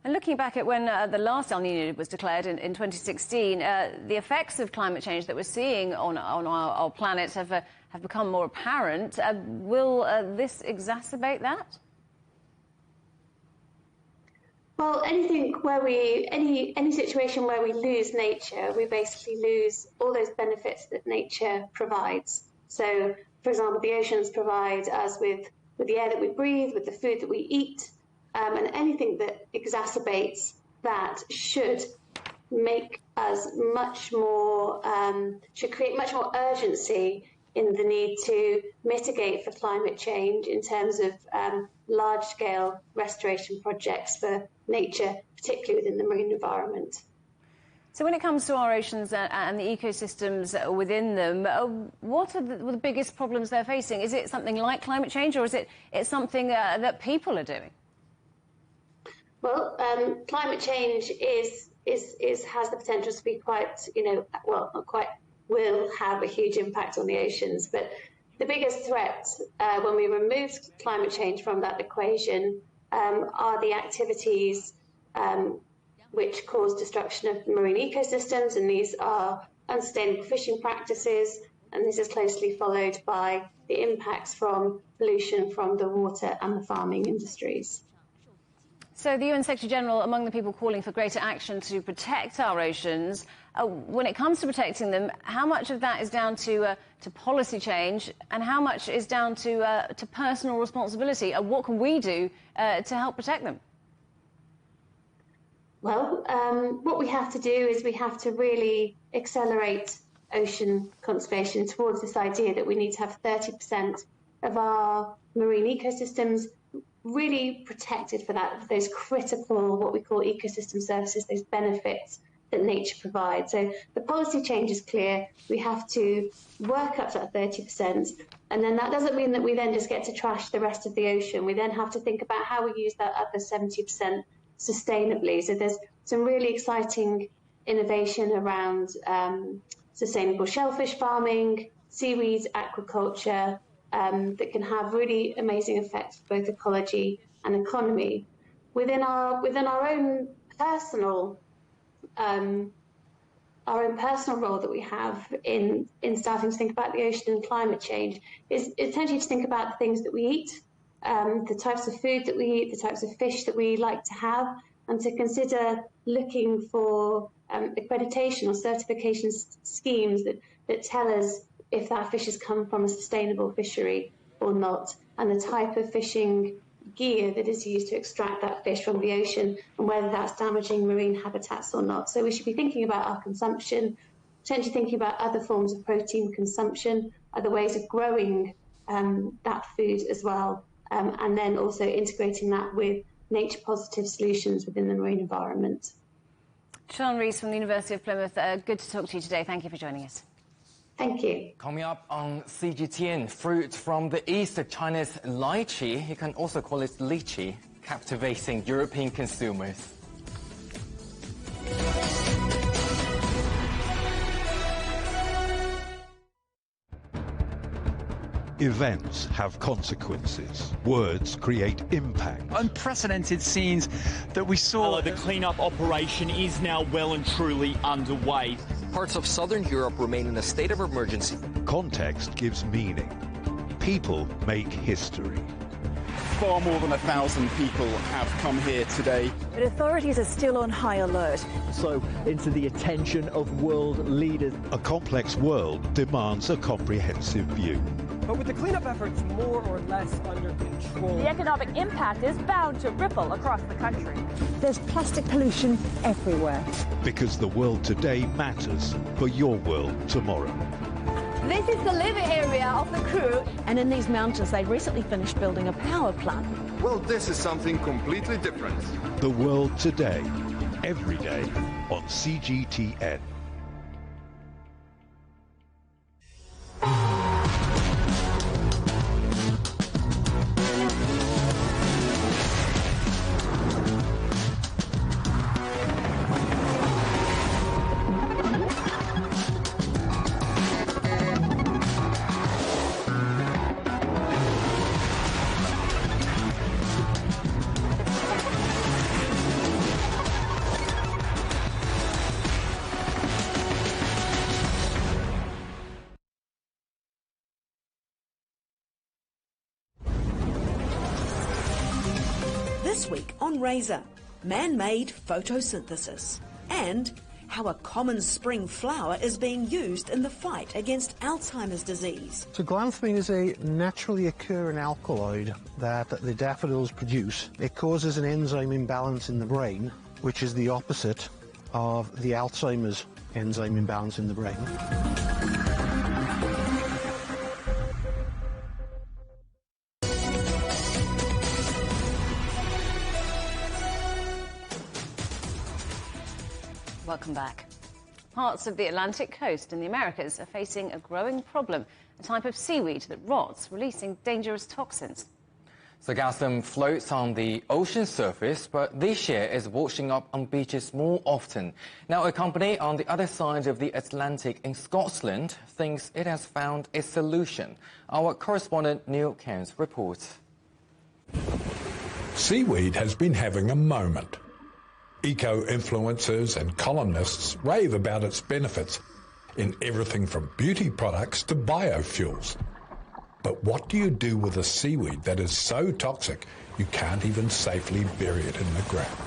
And looking back at when the last El Niño was declared in 2016, the effects of climate change that we're seeing on our planet have become more apparent. Will this exacerbate that? Well, any situation where we lose nature, we basically lose all those benefits that nature provides. So, for example, the oceans provide us with the air that we breathe, with the food that we eat, and anything that exacerbates that should make us much more, should create much more urgency in the need to mitigate for climate change in terms of large-scale restoration projects for nature, particularly within the marine environment. So when it comes to our oceans and the ecosystems within them, what are the biggest problems they're facing? Is it something like climate change, or is it something that people are doing? Well, climate change has the potential to be quite, not quite, will have a huge impact on the oceans. But the biggest threat when we remove climate change from that equation are the activities which cause destruction of marine ecosystems, and these are unsustainable fishing practices, and this is closely followed by the impacts from pollution from the water and the farming industries. So the UN Secretary-General, among the people calling for greater action to protect our oceans, when it comes to protecting them, how much of that is down to policy change and how much is down to personal responsibility? What can we do to help protect them? Well, what we have to do is we have to really accelerate ocean conservation towards this idea that we need to have 30% of our marine ecosystems really protected for those critical, what we call ecosystem services, those benefits that nature provides. So the policy change is clear. We have to work up to that 30%. And then that doesn't mean that we then just get to trash the rest of the ocean. We then have to think about how we use that other 70% sustainably. So there's some really exciting innovation around sustainable shellfish farming, seaweed aquaculture, that can have really amazing effects for both ecology and economy. Within our own personal role that we have in starting to think about the ocean and climate change is essentially to think about the things that we eat, the types of food that we eat, the types of fish that we like to have, and to consider looking for accreditation or certification schemes that tell us if that fish has come from a sustainable fishery or not, and the type of fishing gear that is used to extract that fish from the ocean and whether that's damaging marine habitats or not. So we should be thinking about our consumption, potentially thinking about other forms of protein consumption, other ways of growing that food as well, and then also integrating that with nature-positive solutions within the marine environment. Sian Rees from the University of Plymouth, good to talk to you today. Thank you for joining us. Thank you. Coming up on CGTN, fruit from the east, China's lychee, you can also call it lychee, captivating European consumers. Events have consequences. Words create impact. Unprecedented scenes that we saw. The clean-up operation is now well and truly underway. Parts of southern Europe remain in a state of emergency. Context gives meaning. People make history. far more than 1,000 people have come here today. But authorities are still on high alert. So, into the attention of world leaders. A complex world demands a comprehensive view. But with the cleanup efforts more or less under control, the economic impact is bound to ripple across the country. There's plastic pollution everywhere. Because the world today matters for your world tomorrow. This is the living area of the crew. And in these mountains, they recently finished building a power plant. Well, this is something completely different. The world today, every day on CGTN. This week on Razor, man-made photosynthesis, and how a common spring flower is being used in the fight against Alzheimer's disease. So glanthramine is a naturally occurring alkaloid that the daffodils produce. It causes an enzyme imbalance in the brain, which is the opposite of the Alzheimer's enzyme imbalance in the brain. Welcome back. Parts of the Atlantic coast in the Americas are facing a growing problem, a type of seaweed that rots, releasing dangerous toxins. Sargassum floats on the ocean surface, but this year is washing up on beaches more often. Now, a company on the other side of the Atlantic in Scotland thinks it has found a solution. Our correspondent Neil Cairns reports. Seaweed has been having a moment. Eco-influencers and columnists rave about its benefits in everything from beauty products to biofuels. But what do you do with a seaweed that is so toxic you can't even safely bury it in the ground?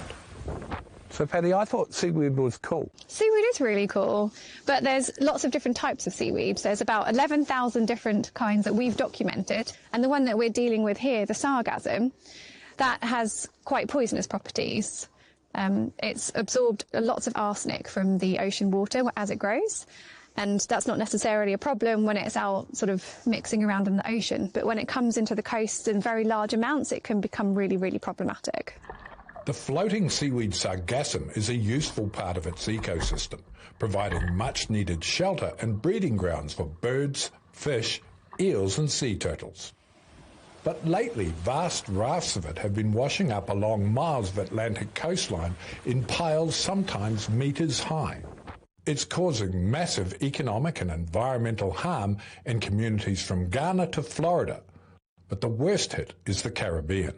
So, Paddy, I thought seaweed was cool. Seaweed is really cool, but there's lots of different types of seaweeds. There's about 11,000 different kinds that we've documented, and the one that we're dealing with here, the sargassum, that has quite poisonous properties. It's absorbed lots of arsenic from the ocean water as it grows, and that's not necessarily a problem when it's out sort of mixing around in the ocean, but when it comes into the coast in very large amounts, it can become really, really problematic. The floating seaweed sargassum is a useful part of its ecosystem, providing much-needed shelter and breeding grounds for birds, fish, eels and sea turtles. But lately, vast rafts of it have been washing up along miles of Atlantic coastline in piles sometimes metres high. It's causing massive economic and environmental harm in communities from Ghana to Florida. But the worst hit is the Caribbean.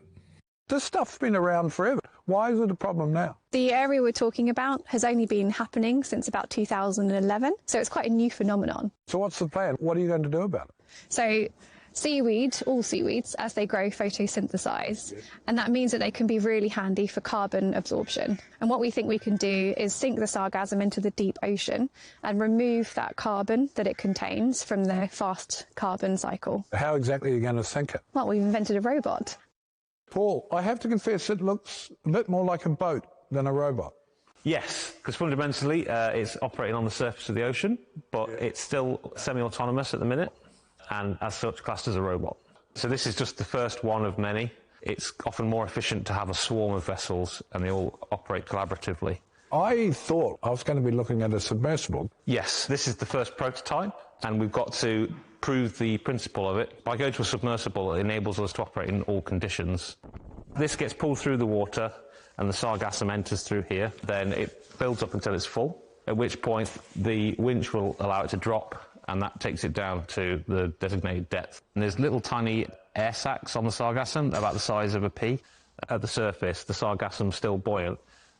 This stuff's been around forever. Why is it a problem now? The area we're talking about has only been happening since about 2011, so it's quite a new phenomenon. So what's the plan? What are you going to do about it? So seaweed, all seaweeds, as they grow, photosynthesize, and that means that they can be really handy for carbon absorption. And what we think we can do is sink the sargassum into the deep ocean and remove that carbon that it contains from the fast carbon cycle. How exactly are you going to sink it? Well, we've invented a robot. Paul, I have to confess it looks a bit more like a boat than a robot. Yes, because fundamentally it's operating on the surface of the ocean, but it's still semi-autonomous at the minute, and as such classed as a robot. So this is just the first one of many. It's often more efficient to have a swarm of vessels and they all operate collaboratively. I thought I was going to be looking at a submersible. Yes, this is the first prototype, and we've got to prove the principle of it. By going to a submersible, it enables us to operate in all conditions. This gets pulled through the water and the sargassum enters through here. Then it builds up until it's full, at which point the winch will allow it to drop, and that takes it down to the designated depth. And there's little tiny air sacs on the sargassum, about the size of a pea. At the surface, the sargassum's still buoyant.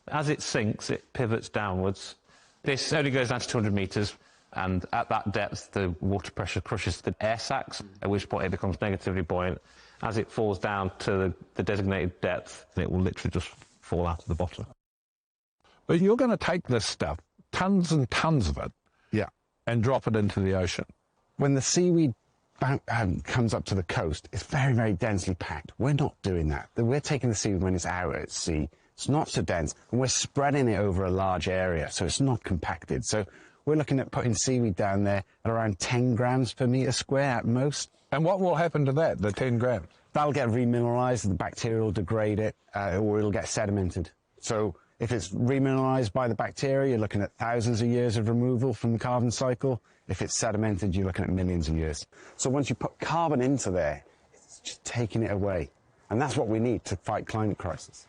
As it sinks, it pivots downwards. This only goes down to 200 metres, and at that depth, the water pressure crushes the air sacs, at which point it becomes negatively buoyant. As it falls down to the designated depth, it will literally just fall out of the bottom. But you're going to take this stuff, tons and tons of it, and drop it into the ocean. When the seaweed comes up to the coast, it's very, very densely packed. We're not doing that. We're taking the seaweed when it's out at sea. It's not so dense, and we're spreading it over a large area, so it's not compacted. So we're looking at putting seaweed down there at around 10 grams per metre square at most. And what will happen to that, the 10 grams? That'll get remineralised, the bacteria will degrade it, or it'll get sedimented. So if it's remineralised by the bacteria, you're looking at thousands of years of removal from the carbon cycle. If it's sedimented, you're looking at millions of years. So once you put carbon into there, it's just taking it away. And that's what we need to fight climate crisis.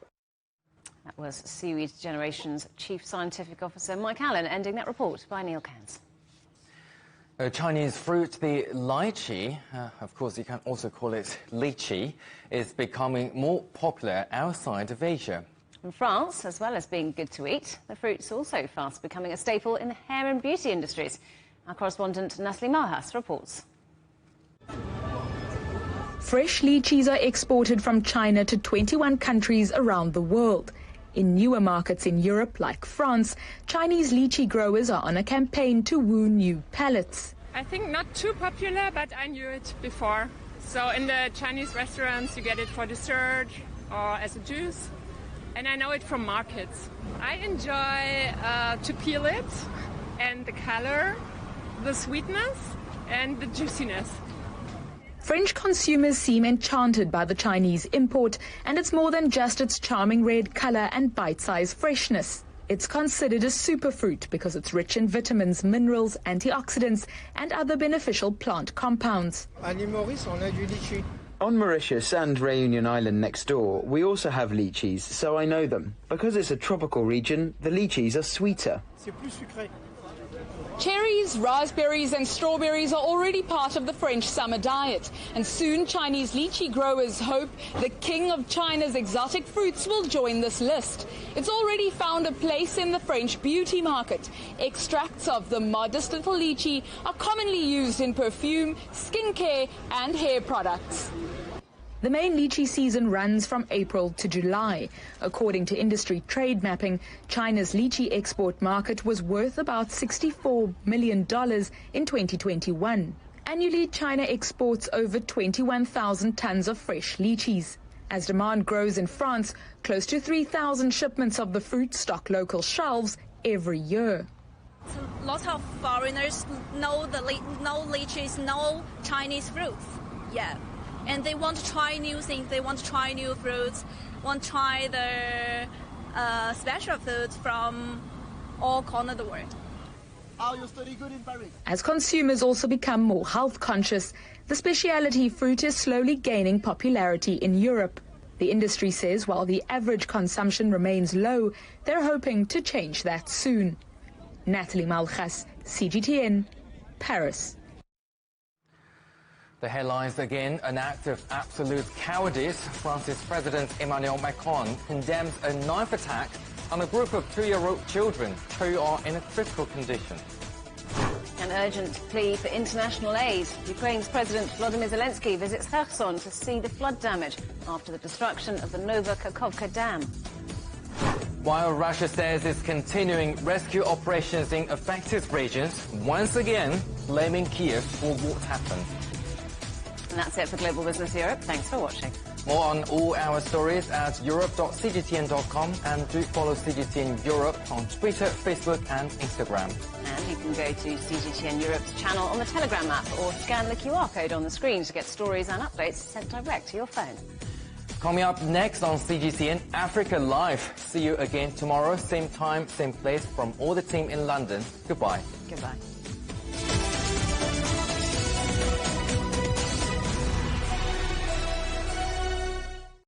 That was Seaweed Generation's Chief Scientific Officer, Mike Allen, ending that report by Neil Cairns. Chinese fruit, the lychee, of course you can also call it lychee, is becoming more popular outside of Asia. In France, as well as being good to eat, the fruit's also fast becoming a staple in the hair and beauty industries. Our correspondent Nasli Marhas reports. Fresh lychees are exported from China to 21 countries around the world. In newer markets in Europe, like France, Chinese lychee growers are on a campaign to woo new palates. I think not too popular, but I knew it before. So in the Chinese restaurants, you get it for dessert or as a juice. And I know it from markets. I enjoy to peel it, and the color, the sweetness, and the juiciness. French consumers seem enchanted by the Chinese import, and it's more than just its charming red color and bite-sized freshness. It's considered a superfruit because it's rich in vitamins, minerals, antioxidants, and other beneficial plant compounds. On Mauritius and Réunion Island next door, we also have lychees, so I know them. Because it's a tropical region, the lychees are sweeter. Cherries, raspberries and strawberries are already part of the French summer diet, and soon Chinese lychee growers hope the king of China's exotic fruits will join this list. It's already found a place in the French beauty market. Extracts of the modest little lychee are commonly used in perfume, skincare and hair products. The main lychee season runs from April to July. According to industry trade mapping, China's lychee export market was worth about $64 million in 2021. Annually, China exports over 21,000 tons of fresh lychees. As demand grows in France, close to 3,000 shipments of the fruit stock local shelves every year. Lots of foreigners know lychees, know Chinese fruits. Yeah. And they want to try new things, they want to try new fruits, want to try the special foods from all corners of the world. As consumers also become more health conscious, the specialty fruit is slowly gaining popularity in Europe. The industry says while the average consumption remains low, they're hoping to change that soon. Nathalie Malchas, CGTN, Paris. The headlines again, an act of absolute cowardice. France's President Emmanuel Macron condemns a knife attack on a group of 2-year-old children who are in a critical condition. An urgent plea for international aid. Ukraine's President Volodymyr Zelensky visits Kherson to see the flood damage after the destruction of the Nova Kakhovka Dam. While Russia says it's continuing rescue operations in affected regions, once again blaming Kiev for what happened. And that's it for Global Business Europe. Thanks for watching. More on all our stories at europe.cgtn.com, and do follow CGTN Europe on Twitter, Facebook and Instagram. And you can go to CGTN Europe's channel on the Telegram app or scan the QR code on the screen to get stories and updates sent direct to your phone. Coming up next on CGTN Africa Live. See you again tomorrow, same time, same place, from all the team in London. Goodbye. Goodbye.